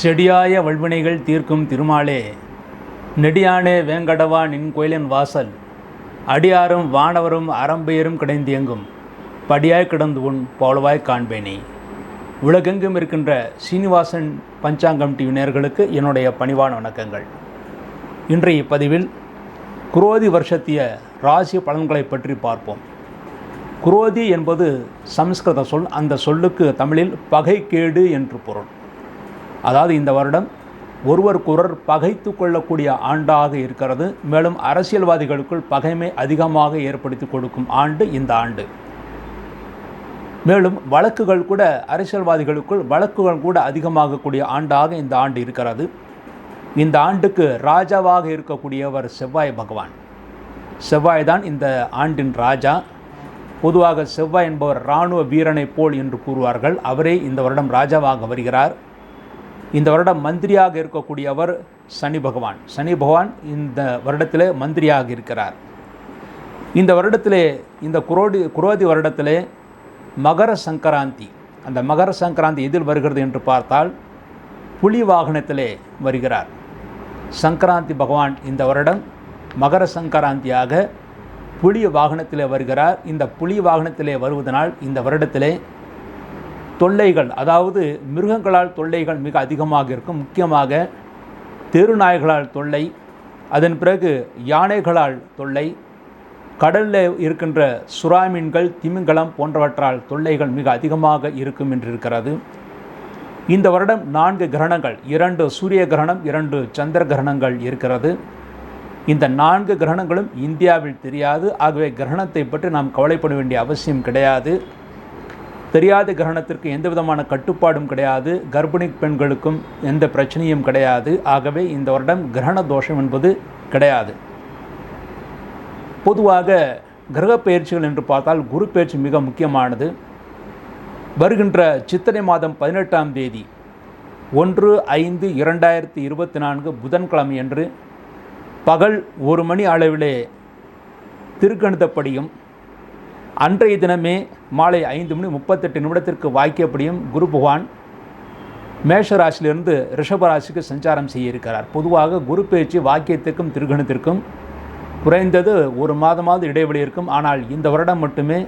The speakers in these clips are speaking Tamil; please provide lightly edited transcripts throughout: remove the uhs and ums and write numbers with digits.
செடியாய வல்வினைகள் தீர்க்கும் திருமாலே, நெடியானே வேங்கடவா நின் கோயிலின் வாசல், அடியாரும் வானவரும் அறம்பெயரும் கிடைந்தியங்கும் படியாய் கிடந்து உன் போலவாய் காண்பேனே. உலகெங்கும் இருக்கின்ற சீனிவாசன் பஞ்சாங்கம் டிவி நேயர்களுக்கு என்னுடைய பணிவான வணக்கங்கள். இன்றைய பதிவில் குரோதி வருஷத்திய ராசி பலன்களை பற்றி பார்ப்போம். குரோதி என்பது சமஸ்கிருத சொல். அந்த சொல்லுக்கு தமிழில் பகைக்கேடு என்று பொருள். அதாவது இந்த வருடம் ஒருவருக்கொருவர் பகைத்து கொள்ளக்கூடிய ஆண்டாக இருக்கிறது. மேலும் அரசியல்வாதிகளுக்குள் பகைமை அதிகமாக ஏற்படுத்தி கொடுக்கும் ஆண்டு இந்த ஆண்டு. மேலும் வழக்குகள் கூட வழக்குகள் கூட அதிகமாகக்கூடிய ஆண்டாக இந்த ஆண்டு இருக்கிறது. இந்த ஆண்டுக்கு ராஜாவாக இருக்கக்கூடியவர் செவ்வாய் பகவான். செவ்வாய் தான் இந்த ஆண்டின் ராஜா. பொதுவாக செவ்வாய் என்பவர் இராணுவ வீரனை போல் என்று கூறுவார்கள். அவரே இந்த வருடம் ராஜாவாக வருகிறார். இந்த வருடம் மந்திரியாக இருக்கக்கூடியவர் சனி பகவான். சனி பகவான் இந்த வருடத்திலே மந்திரியாக இருக்கிறார். இந்த வருடத்திலே, இந்த குரோதி வருடத்திலே மகர சங்கராந்தி. அந்த மகர சங்கராந்தி எதில் வருகிறது என்று பார்த்தால் புலி வாகனத்திலே வருகிறார். சங்கராந்தி பகவான் இந்த வருடம் மகர சங்கராந்தியாக புலி வாகனத்திலே வருகிறார். இந்த புலி வாகனத்திலே வருவதனால் இந்த வருடத்திலே தொல்லைகள், அதாவது மிருகங்களால் தொல்லைகள் மிக அதிகமாக இருக்கும். முக்கியமாக தெருநாய்களால் தொல்லை, அதன் பிறகு யானைகளால் தொல்லை, கடலில் இருக்கின்ற சுறாமீன்கள், திமிங்கலம் போன்றவற்றால் தொல்லைகள் மிக அதிகமாக இருக்கும் என்றிருக்கிறது. இந்த வருடம் 4 கிரகணங்கள், 2 சூரிய கிரகணம், 2 சந்திர கிரகணங்கள் இருக்கிறது. இந்த 4 கிரகணங்களும் இந்தியாவில் தெரியாது. ஆகவே கிரகணத்தை பற்றி நாம் கவலைப்பட வேண்டிய அவசியம் கிடையாது. தெரியாத கிரகணத்திற்கு எந்த விதமான கட்டுப்பாடும் கிடையாது. கர்ப்பிணி பெண்களுக்கும் எந்த பிரச்சனையும் கிடையாது. ஆகவே இந்த வருடம் கிரகண தோஷம் என்பது கிடையாது. பொதுவாக கிரக பயிற்சிகள் என்று பார்த்தால் குரு பயிற்சி மிக முக்கியமானது. வருகின்ற சித்திரை மாதம் 18ஆம் தேதி 1/5/2024 புதன்கிழமை அன்று பகல் 1 மணி அளவிலே திருக்கணிதப்படியும் அன்றைய தினமே மாலை 5:38 வாக்கியப்படியும் குரு பகவான் மேஷ ராசியிலிருந்து ரிஷப ராசிக்கு சஞ்சாரம் செய்ய இருக்கிறார். பொதுவாக குரு பயிற்சி வாக்கியத்திற்கும் திருகணத்திற்கும் குறைந்தது 1 மாதமாவது இடைவெளி இருக்கும். ஆனால் இந்த வருடம் மட்டுமே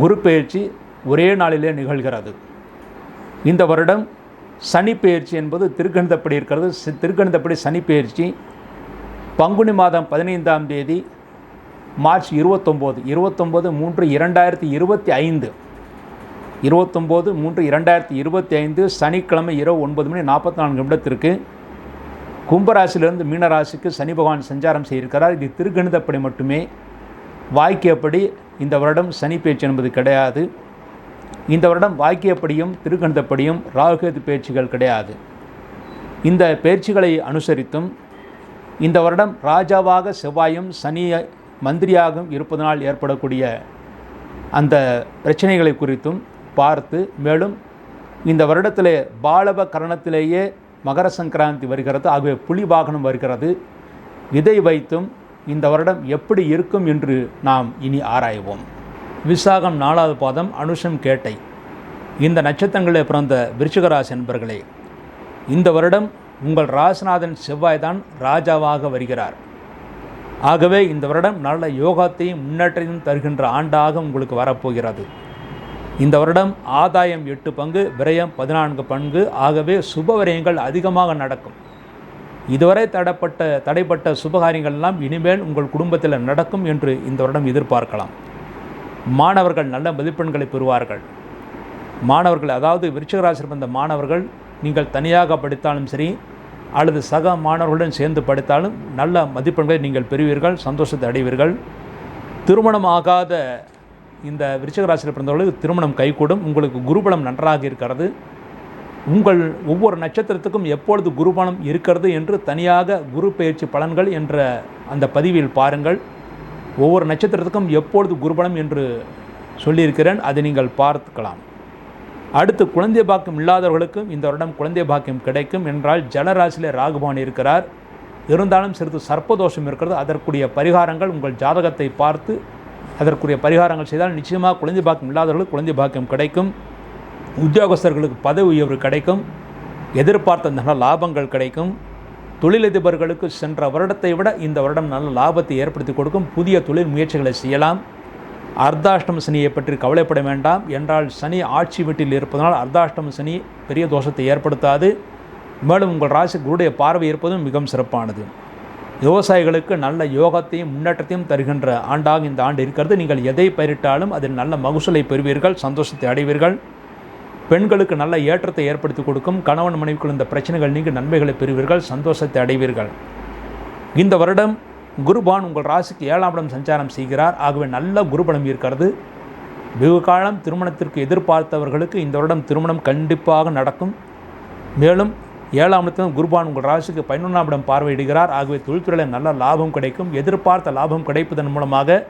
குரு பயிற்சி ஒரே நாளிலே நிகழ்கிறது. இந்த வருடம் சனி பயிற்சி என்பது திருகணிதப்படி இருக்கிறது. திருகணிதப்படி சனி பயிற்சி பங்குனி மாதம் 15ஆம் தேதி மார்ச் 29/3/2025 29/3/2025 சனிக்கிழமை இரவு 9:44 கும்பராசிலிருந்து மீனராசிக்கு சனி பகவான் சஞ்சாரம் செய்திருக்கிறார். இது திருகணிதப்படி மட்டுமே. வாக்கியப்படி இந்த வருடம் சனி பயிற்சி என்பது கிடையாது. இந்த வருடம் வாக்கியப்படியும் திருகணிதப்படியும் ராகுகேது பயிற்சிகள் கிடையாது. இந்த பயிற்சிகளை அனுசரித்தும் இந்த வருடம் ராஜாவாக செவ்வாயும் சனி மந்திரியாகவும் இருப்பதனால் ஏற்படக்கூடிய அந்த பிரச்சனைகளை குறித்தும் பார்த்து, மேலும் இந்த வருடத்திலே பாலவ கரணத்திலேயே மகர சங்கராந்தி வருகிறது. ஆகவே புலி வாகனம் வருகிறது. இதை வைத்தும் இந்த வருடம் எப்படி இருக்கும் என்று நாம் இனி ஆராய்வோம். விசாகம் 4வது பாதம், அனுஷம் கேட்டை. இந்த நட்சத்திரங்களில் பிறந்த விருச்சிகராசி என்பர்களே, இந்த வருடம் உங்கள் ராசிநாதன் செவ்வாய் தான் ராஜாவாக வருகிறார். ஆகவே இந்த வருடம் நல்ல யோகத்தையும் முன்னேற்றத்தையும் தருகின்ற ஆண்டாக உங்களுக்கு வரப்போகிறது. இந்த வருடம் ஆதாயம் 8 பங்கு, விரயம் 14 பங்கு. ஆகவே சுபவிரயங்கள் அதிகமாக நடக்கும். இதுவரை தடைப்பட்ட சுபகாரியங்கள் எல்லாம் இனிமேல் உங்கள் குடும்பத்தில் நடக்கும் என்று இந்த வருடம் எதிர்பார்க்கலாம். மாணவர்கள் நல்ல மதிப்பெண்களை பெறுவார்கள். மாணவர்கள், அதாவது விருச்சிகராசியில் பிறந்த மாணவர்கள், நீங்கள் தனியாக படித்தாலும் சரி அல்லது சக மாணவர்களுடன் சேர்ந்து படித்தாலும் நல்ல மதிப்பெண்களை நீங்கள் பெறுவீர்கள், சந்தோஷத்தை அடைவீர்கள். திருமணம் ஆகாத இந்த விருச்சிகராசியில் பிறந்தவர்களுக்கு திருமணம் கைகூடும். உங்களுக்கு குருபலம் நன்றாக இருக்கிறது. உங்கள் ஒவ்வொரு நட்சத்திரத்துக்கும் எப்பொழுது குருபலம் இருக்கிறது என்று தனியாக குரு பயிற்சி பலன்கள் என்ற அந்த பதிவில் பாருங்கள். ஒவ்வொரு நட்சத்திரத்துக்கும் எப்பொழுது குருபலம் என்று சொல்லியிருக்கிறேன், அதை நீங்கள் பார்த்துக்கலாம். அடுத்து குழந்தை பாக்கியம் இல்லாதவர்களுக்கும் இந்த வருடம் குழந்தை பாக்கியம் கிடைக்கும். என்றால் ஜலராசியிலே ராகுபவன் இருக்கிறார். இருந்தாலும் சிறிது சர்ப்பதோஷம் இருக்கிறது. அதற்குரிய பரிகாரங்கள் உங்கள் ஜாதகத்தை பார்த்து அதற்குரிய பரிகாரங்கள் செய்தால் நிச்சயமாக குழந்தை பாக்கியம் இல்லாதவர்களுக்கு குழந்தை பாக்கியம் கிடைக்கும். உத்தியோகஸ்தர்களுக்கு பதவி உயர்வு கிடைக்கும். எதிர்பார்த்த நல்ல லாபங்கள் கிடைக்கும். தொழிலதிபர்களுக்கு சென்ற வருடத்தை விட இந்த வருடம் நல்ல லாபத்தை ஏற்படுத்தி கொடுக்கும். புதிய தொழில் முயற்சிகளை செய்யலாம். அர்த்தாஷ்டம சனியை பற்றி கவலைப்பட வேண்டாம். என்றால் சனி ஆட்சி வீட்டில் இருப்பதனால் அர்த்தாஷ்டம சனி பெரிய தோஷத்தை ஏற்படுத்தாது. மேலும் உங்கள் ராசி குருடைய பார்வை இருப்பதும் மிகவும் சிறப்பானது. விவசாயிகளுக்கு நல்ல யோகத்தையும் முன்னேற்றத்தையும் தருகின்ற ஆண்டாக இந்த ஆண்டு இருக்கிறது. நீங்கள் எதை பயிரிட்டாலும் அதில் நல்ல மகசூலை பெறுவீர்கள், சந்தோஷத்தை அடைவீர்கள். பெண்களுக்கு நல்ல ஏற்றத்தை ஏற்படுத்தி கொடுக்கும். கணவன் மனைவிக்குள் இந்த பிரச்சனைகள் நீங்கி நன்மைகளை பெறுவீர்கள், சந்தோஷத்தை அடைவீர்கள். இந்த வருடம் குருபான் உங்கள் ராசிக்கு 7ஆம் இடம் சஞ்சாரம் செய்கிறார். ஆகவே நல்ல குருபலம் இருக்கிறது. வெகு காலம் திருமணத்திற்கு எதிர்பார்த்தவர்களுக்கு இந்த வருடம் திருமணம் கண்டிப்பாக நடக்கும். மேலும் 7ஆம் இடத்திலும் குருபான் உங்கள் ராசிக்கு 11ஆம் இடம் பார்வையிடுகிறார். ஆகவே தொழில்துறையில் நல்ல லாபம் கிடைக்கும். எதிர்பார்த்த லாபம் கிடைப்பதன் மூலமாக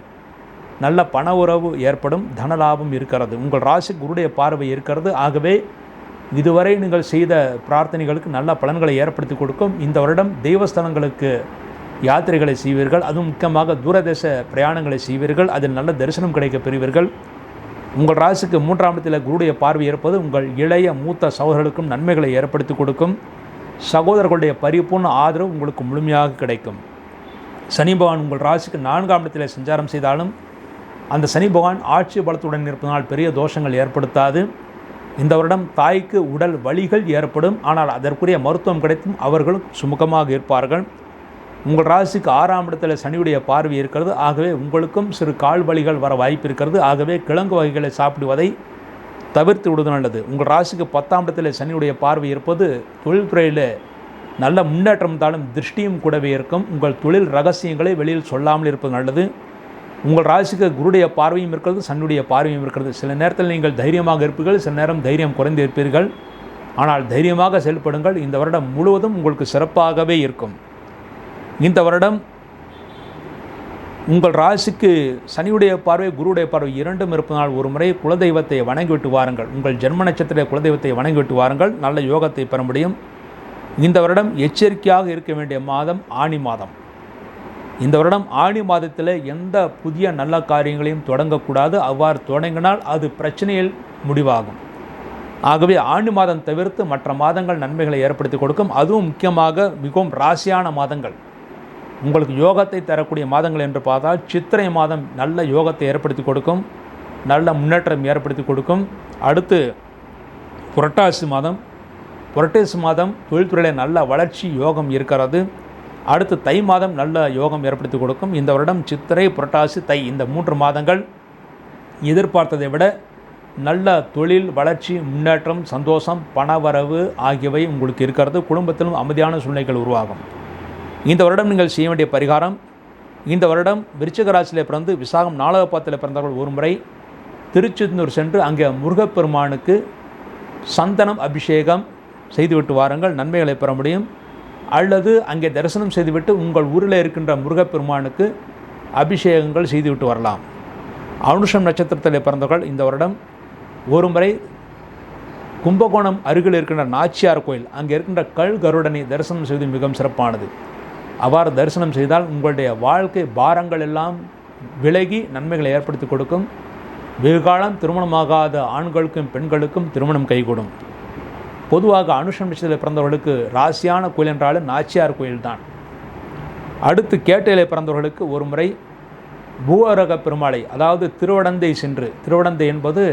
நல்ல பண உறவு ஏற்படும். தன லாபம் இருக்கிறது. உங்கள் ராசி குருடைய பார்வை இருக்கிறது. ஆகவே இதுவரை நீங்கள் செய்த பிரார்த்தனைகளுக்கு நல்ல பலன்களை ஏற்படுத்தி கொடுக்கும். இந்த வருடம் தெய்வஸ்தலங்களுக்கு யாத்திரைகளை செய்வீர்கள். அதுவும் முக்கியமாக தூரதேச பிரயாணங்களை செய்வீர்கள். அதில் நல்ல தரிசனம் கிடைக்க பெறுவீர்கள். உங்கள் ராசிக்கு 3ஆம் இடத்தில் குருடைய பார்வை இருப்பது உங்கள் இளைய மூத்த சகோதரர்களுக்கும் நன்மைகளை ஏற்படுத்தி கொடுக்கும். சகோதரர்களுடைய பரிபூர்ண ஆதரவு உங்களுக்கு முழுமையாக கிடைக்கும். சனி பகவான் உங்கள் ராசிக்கு 4ஆம் இடத்தில் சஞ்சாரம் செய்தாலும் அந்த சனி பகவான் ஆட்சி பலத்துடன் இருப்பதனால் பெரிய தோஷங்கள் ஏற்படுத்தாது. இந்த வருடம் தாய்க்கு உடல் வலிகள் ஏற்படும். ஆனால் அதற்குரிய மருத்துவம் கிடைத்தும் அவர்களும் சுமூகமாக இருப்பார்கள். உங்கள் ராசிக்கு 6ஆம் இடத்தில் சனியுடைய பார்வை இருக்கிறது. ஆகவே உங்களுக்கும் சிறு கால் வலிகள் வர வாய்ப்பு இருக்கிறது. ஆகவே கிழங்கு வகைகளை சாப்பிடுவதை தவிர்த்து விடுவது நல்லது. உங்கள் ராசிக்கு 10ஆம் இடத்தில் சனியுடைய பார்வை இருப்பது தொழில்துறையில் நல்ல முன்னேற்றம் இருந்தாலும் திருஷ்டியும் கூடவே இருக்கும். உங்கள் தொழில் ரகசியங்களை வெளியில் சொல்லாமல் இருப்பது நல்லது. உங்கள் ராசிக்கு குருடைய பார்வையும் இருக்கிறது, சனியுடைய பார்வையும் இருக்கிறது. சில நேரத்தில் நீங்கள் தைரியமாக இருப்பீர்கள், சில நேரம் தைரியம் குறைந்து இருப்பீர்கள். ஆனால் தைரியமாக செயல்படுங்கள். இந்த வருடம் முழுவதும் உங்களுக்கு சிறப்பாகவே இருக்கும். இந்த வருடம் உங்கள் ராசிக்கு சனியுடைய பார்வை குருடைய பார்வை இரண்டும் இருப்பதனால் ஒரு முறை குலதெய்வத்தை வணங்கிவிட்டு வாருங்கள். உங்கள் ஜென்ம நட்சத்திர குலதெய்வத்தை வணங்கிவிட்டு வாருங்கள். நல்ல யோகத்தை பெற முடியும். இந்த வருடம் எச்சரிக்கையாக இருக்க வேண்டிய மாதம் ஆனி மாதம். இந்த வருடம் ஆனி மாதத்தில் எந்த புதிய நல்ல காரியங்களையும் தொடங்கக்கூடாது. அவ்வாறு தொடங்கினால் அது பிரச்சனையில் முடிவாகும். ஆகவே ஆனி மாதம் தவிர்த்து மற்ற மாதங்கள் நன்மைகளை ஏற்படுத்தி கொடுக்கும். அதுவும் முக்கியமாக மிகவும் ராசியான மாதங்கள், உங்களுக்கு யோகத்தை தரக்கூடிய மாதங்கள் என்று பார்த்தால் சித்திரை மாதம் நல்ல யோகத்தை ஏற்படுத்தி கொடுக்கும், நல்ல முன்னேற்றம் ஏற்படுத்தி கொடுக்கும். அடுத்து புரட்டாசி மாதம். புரட்டாசி மாதம் தொழில்துறையில் நல்ல வளர்ச்சி யோகம் இருக்கிறது. அடுத்து தை மாதம் நல்ல யோகம் ஏற்படுத்தி கொடுக்கும். இந்த வருடம் சித்திரை, புரட்டாசி, தை இந்த 3 மாதங்கள் எதிர்பார்த்ததை விட நல்ல தொழில் வளர்ச்சி, முன்னேற்றம், சந்தோஷம், பணவரவு ஆகியவை உங்களுக்கு இருக்கிறது. குடும்பத்திலும் அமைதியான சூழ்நிலைகள் உருவாகும். இந்த வருடம் நீங்கள் செய்ய வேண்டிய பரிகாரம், இந்த வருடம் விருச்சிக ராசியில் பிறந்து விசாகம் 4வது பாதத்தில் பிறந்தவர்கள் ஒரு முறை திருச்செந்தூர் சென்று அங்கே முருகப்பெருமானுக்கு சந்தனம் அபிஷேகம் செய்துவிட்டு வாருங்கள், நன்மைகளை பெற முடியும். அல்லது அங்கே தரிசனம் செய்துவிட்டு உங்கள் ஊரில் இருக்கின்ற முருகப்பெருமானுக்கு அபிஷேகங்கள் செய்துவிட்டு வரலாம். அனுஷம் நட்சத்திரத்தில் பிறந்தவர்கள் இந்த வருடம் ஒரு முறை கும்பகோணம் அருகில் இருக்கின்ற நாச்சியார் கோயில், அங்கே இருக்கின்ற கல் கருடனை தரிசனம் செய்வது மிகவும் சிறப்பானது. அவ்வாறு தரிசனம் செய்தால் உங்களுடைய வாழ்க்கை பாரங்கள் எல்லாம் விலகி நன்மைகளை ஏற்படுத்தி கொடுக்கும். வெகுகாலம் திருமணமாகாத ஆண்களுக்கும் பெண்களுக்கும் திருமணம் கைகூடும். பொதுவாக அனுஷம் நட்சத்திரத்தில் பிறந்தவர்களுக்கு ராசியான கோயில் என்றாலும் நாச்சியார் கோயில்தான். அடுத்து கேட்டையில் பிறந்தவர்களுக்கு ஒரு முறை பூவரக பெருமாளை, அதாவது திருவடந்தை சென்று, திருவடந்தை என்பது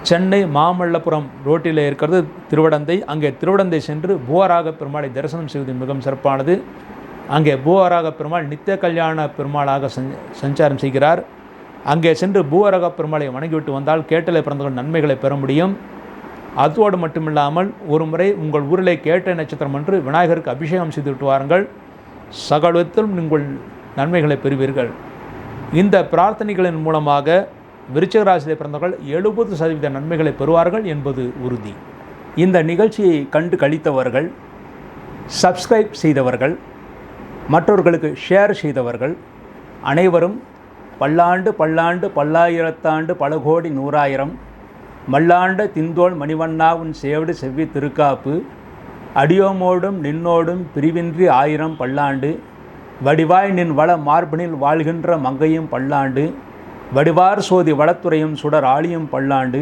சென்னை மாமல்லபுரம் ரோட்டில் இருக்கிறது திருவடந்தை. அங்கே திருவடந்தை சென்று பூவராக பெருமாளை தரிசனம் செய்வது மிகவும் சிறப்பானது. அங்கே பூவராக பெருமாள் நித்திய கல்யாண பெருமாளாக சஞ்சாரம் செய்கிறார். அங்கே சென்று பூவராக பெருமாளை வணங்கிவிட்டு வந்தால் கேட்டலை பிறந்தவர்கள் நன்மைகளை பெற முடியும். அதோடு மட்டுமில்லாமல் ஒரு முறை உங்கள் ஊரிலே கேட்ட நட்சத்திரம் என்று விநாயகருக்கு அபிஷேகம் செய்துவிட்டு வாருங்கள், சகலத்திலும் நீங்கள் நன்மைகளை பெறுவீர்கள். இந்த பிரார்த்தனைகளின் மூலமாக விருச்சிக ராசியில் பிறந்தவர்கள் 70% நன்மைகளை பெறுவார்கள் என்பது உறுதி. இந்த நிகழ்ச்சியை கண்டு கழித்தவர்கள், சப்ஸ்கிரைப் செய்தவர்கள், மற்றவர்களுக்கு ஷேர் செய்தவர்கள் அனைவரும் பல்லாண்டு பல்லாண்டு பல்லாயிரத்தாண்டு பல கோடி நூறாயிரம் மல்லாண்ட திந்தோள் மணிவண்ணா உன் சேவடு செவ்வி திருக்காப்பு அடியோமோடும் நின்னோடும் பிரிவின்றி 1000 பல்லாண்டு வடிவாய் நின் வள மார்பினில் வாழ்கின்ற மங்கையும் பல்லாண்டு வடிவார் சோதி வளத்துறையும் சுடர் ஆழியும் பல்லாண்டு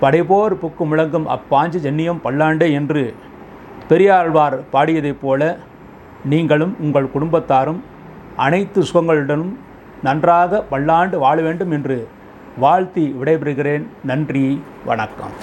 படைபோர் புக்கு முழங்கும் அப்பாஞ்சு ஜன்னியும் பல்லாண்டு என்று பெரியாழ்வார் பாடியதைப் போல நீங்களும் உங்கள் குடும்பத்தாரும் அனைத்து சுகங்களுடனும் நன்றாக பல்லாண்டு வாழ வேண்டும் என்று வாழ்த்தி விடைபெறுகிறேன். நன்றி, வணக்கம்.